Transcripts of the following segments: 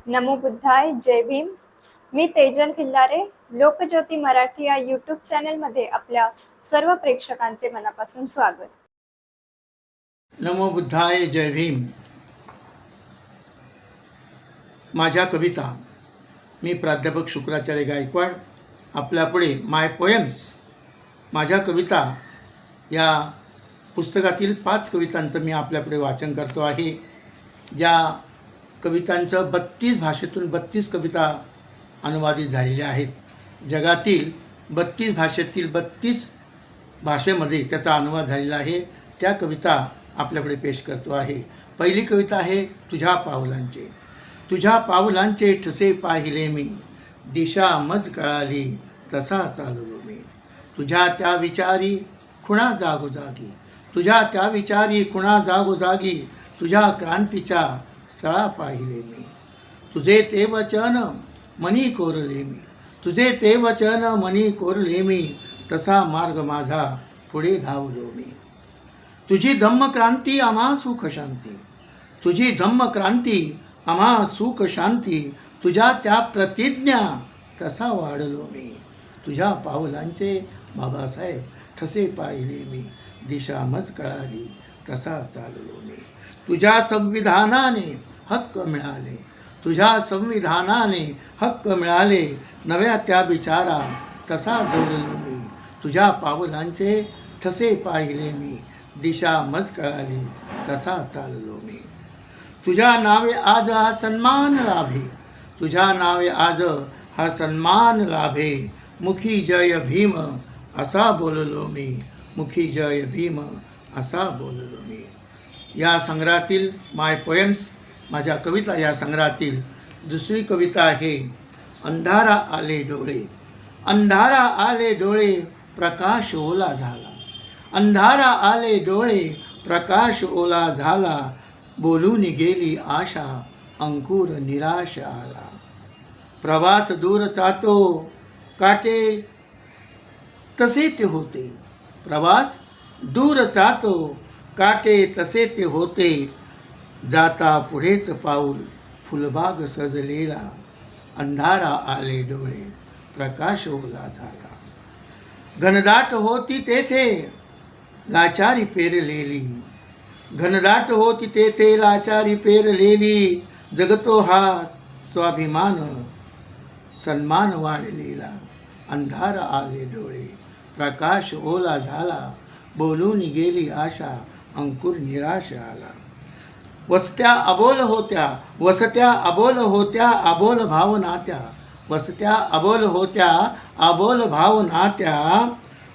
नमो बुद्धाय. जय भीम. मी तेजल खिल्लारे. लोकज्योती मराठी या यूट्यूब चॅनलमध्ये आपल्या सर्व प्रेक्षकांचे मनापासून स्वागत. नमो बुद्धाय. जय भीम. माझ्या कविता. मी प्राध्यापक शुक्राचार्य गायकवाड आपल्यापुढे माय पोएम्स माझ्या कविता या पुस्तकातील 5 कवितांचं मी आपल्यापुढे वाचन करतो आहे. ज्या कवितांचं 32 भाषेतून 32 कविता अनुवादित झालेल्या आहेत. जगातील 32 भाषेतील 32 भाषेमध्ये त्याचा अनुवाद झालेला आहे. त्या कविता आपल्याकडे पेश करतो आहे. पहिली कविता आहे तुझ्या पावलांचे. तुझ्या पावलांचे ठसे पाहिले मी, दिशा मज कळाली तसा चाललो मी. तुझ्या त्या विचारी खुणा जागोजागी, तुझ्या त्या विचारी खुणा जागोजागी, तुझ्या क्रांतीच्या सळा पाहिले मी. तुझे ते वचन मनी कोरले मी, तुझे ते वचन मनी कोरले मी, तसा मार्ग माझा पुढे धावलो मी. तुझी धम्मक्रांती आम्हा सुख शांती, तुझी धम्मक्रांती आम्हा सुख शांती, तुझ्या त्या प्रतिज्ञा तसा वाढलो मी. तुझ्या पावलांचे बाबासाहेब ठसे पाहिले मी, दिशा मज कळाली तसा चाललो मी. तुझ्या संविधानाने हक्क मिळाले, तुझ्या संविधानाने हक्क मिळाले, नव्या त्या बिचारा तसा जोडलो मी. तुझ्या पावलांचे ठसे पाहिले मी, दिशा मज कळाली तसा चाललो मी. तुझ्या नावे आज हा सन्मान लाभे, तुझ्या नावे आज हा सन्मान लाभे, मुखी जय भीम असा बोललो मी, मुखी जय भीम असा बोललो मी. या संग्रहातील माय पोएम्स माझ्या कविता या संग्रहातील दुसरी कविता आहे अंधारा आले डोळे. अंधारा आले डोळे प्रकाश ओला झाला, अंधारा आले डोळे प्रकाश ओला झाला, बोलून गेली आशा अंकुर निराश आला. प्रवास दूर चातो काटे तसे ते होते, प्रवास दूर चातो काटे तसे ते होते, जाता पुढेच पाऊल फुलबाग सजलेला, अंधारा आले डोळे प्रकाश ओला झाला. घनदाट होती तेथे लाचारी पेरलेली, घनदाट होती तेथे लाचारी पेरलेली, जगतो हा स्वाभिमान सन्मान वाढलेला, अंधार आले डोळे प्रकाश ओला झाला, बोलून गेली आशा अंकुर निराश आला. वसत्या अबोल होत्या, वसत्या अबोल होत्या अबोल भावनात्या, वसत्या अबोल होत्या अबोल भावनात्या,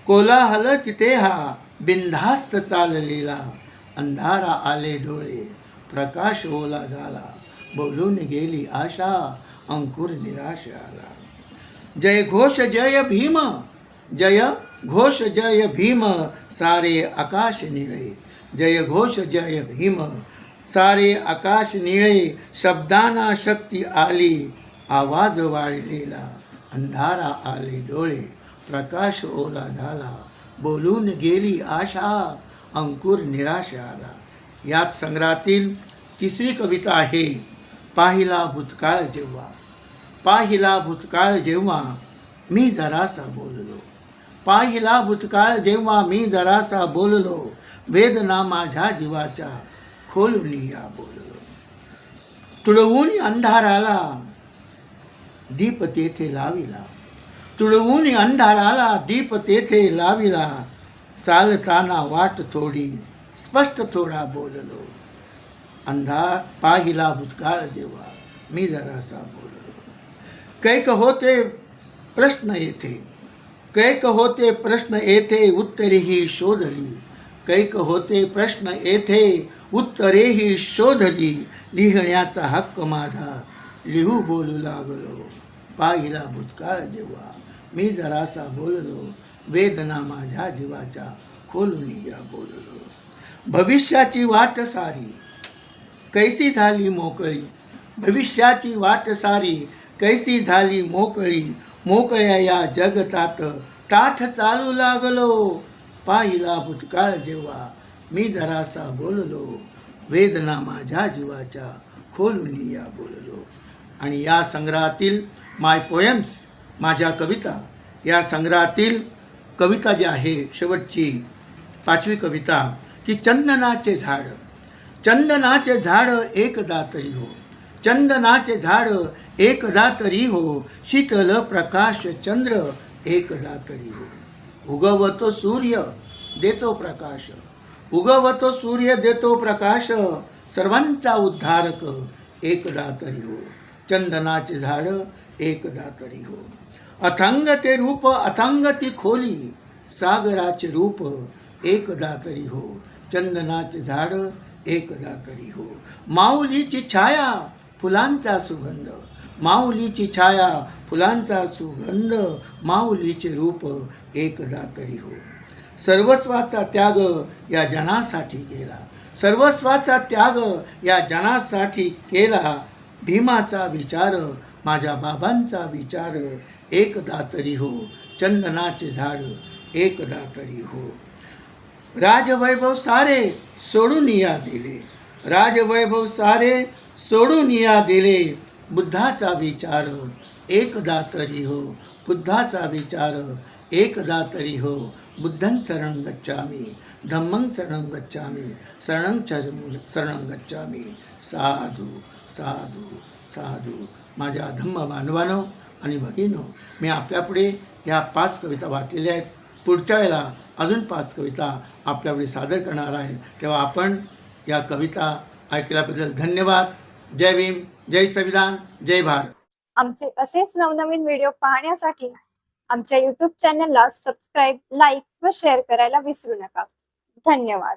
कोलाहल तिथे हा बिनधास्त चाललेला, अंधारा आले डोळे प्रकाश ओला झाला, बोलून गेली आशा अंकुर निराश आला. जय घोष जय भीम, जय घोष जय भीम, सारे आकाश निळे. जय घोष जय भीम, सारे आकाश निळे, शब्दांना शक्ती आली, आवाज वाढलेला, अंधारा आले डोळे प्रकाश ओला झाला, बोलून गेली आशा अंकुर निराश आला. यात संग्रहातील तिसरी कविता आहे पाहिला भूतकाळ जेव्हा. पाहिला भूतकाळ जेव्हा मी जरासा बोललो, पाहिला भूतकाळ जेव्हा मी जरासा बोललो, वेदना माझ्या जीवाच्या खोलून या बोललो. तुळवून अंधाराला दीप तेथे लाविला, तुळवून अंधाराला दीप तेथे लाविला, चालताना वाट थोडी स्पष्ट थोडा बोललो, अंधार पाहिला भूतकाळ जेव्हा मी जरासा बोललो. कैक होते प्रश्न येथे, कैक होते प्रश्न येथे उत्तरेही शोधली, कैक होते प्रश्न येथे उत्तरेही शोधली, लिहिण्याचा हक्क माझा लिहू बोलू लागलो, पाहिला भूतकाळ जेव्हा मी जरासा बोललो, वेदना माझ्या जीवाच्या खोलून या बोललो. भविष्याची वाट सारी कैसी झाली मोकळी, भविष्याची वाट सारी कैसी झाली मोकळी, मोकळ्या या जगतात ताठ चालू लागलो, पाहिला भूतकाळ जेव्हा मी जरासा बोललो, वेदना माझ्या जीवाच्या खोलून या बोललो. आणि या संग्रहातील माय पोएम्स माझ्या कविता या संग्रहातील कविता जी आहे शेवटची 5वी कविता की चंदनाचे झाड. चंदनाचे झाड एकदा तरी हो, चंदनाचे झाड एकदा तरी हो, शीतल प्रकाश चंद्र एकदा तरी हो. उगवतो सूर्य देतो प्रकाश, उगवतो सूर्य देतो प्रकाश, सर्वांचा उद्धारक एकदा तरी हो, चंदनाचे झाड एकदा तरी हो. अथंग ते रूप अथंग ती खोली, सागराचे रूप एकदा तरी हो, चंदनाचे झाड एकदा तरी हो. माऊलीची छाया फुलांचा सुगंध, माऊलीची छाया फुलांचा सुगंध, माऊलीचे रूप एकदा तरी हो. सर्वस्वाचा त्याग या जनासाठी केला, सर्वस्वाचा त्याग या जनासाठी केला. भीमाचा विचार माझ्या बाबांचा विचार एकदा तरी हो, चंदनाचे झाड एकदा तरी हो. राजवैभव सारे सोडून या दिले, राजवैभव सारे सोडून या दिले. बुद्धाचा विचार एकदा तरी हो, बुद्धाचा विचार एकदा तरी हो. बुद्धं शरणं गच्छामि, धम्मं शरणं गच्छामि, शरणं गच्छामि. साधू साधू साधू. माझ्या धम्म बांधवांनो आणि भगिनो, मी आपल्यापुढे ह्या 5 कविता वाचलेल्या आहेत. पुढच्या वेळेला अजून 5 कविता आपल्यापुढे सादर करणार आहे. तेव्हा आपण या कविता ऐकल्याबद्दल धन्यवाद. जय भीम, जय संविधान, जय भारत. आमचे असेच नवनवीन व्हिडिओ पाहण्यासाठी आमच्या YouTube चॅनलला सबस्क्राईब, लाईक व शेअर करायला विसरू नका. धन्यवाद.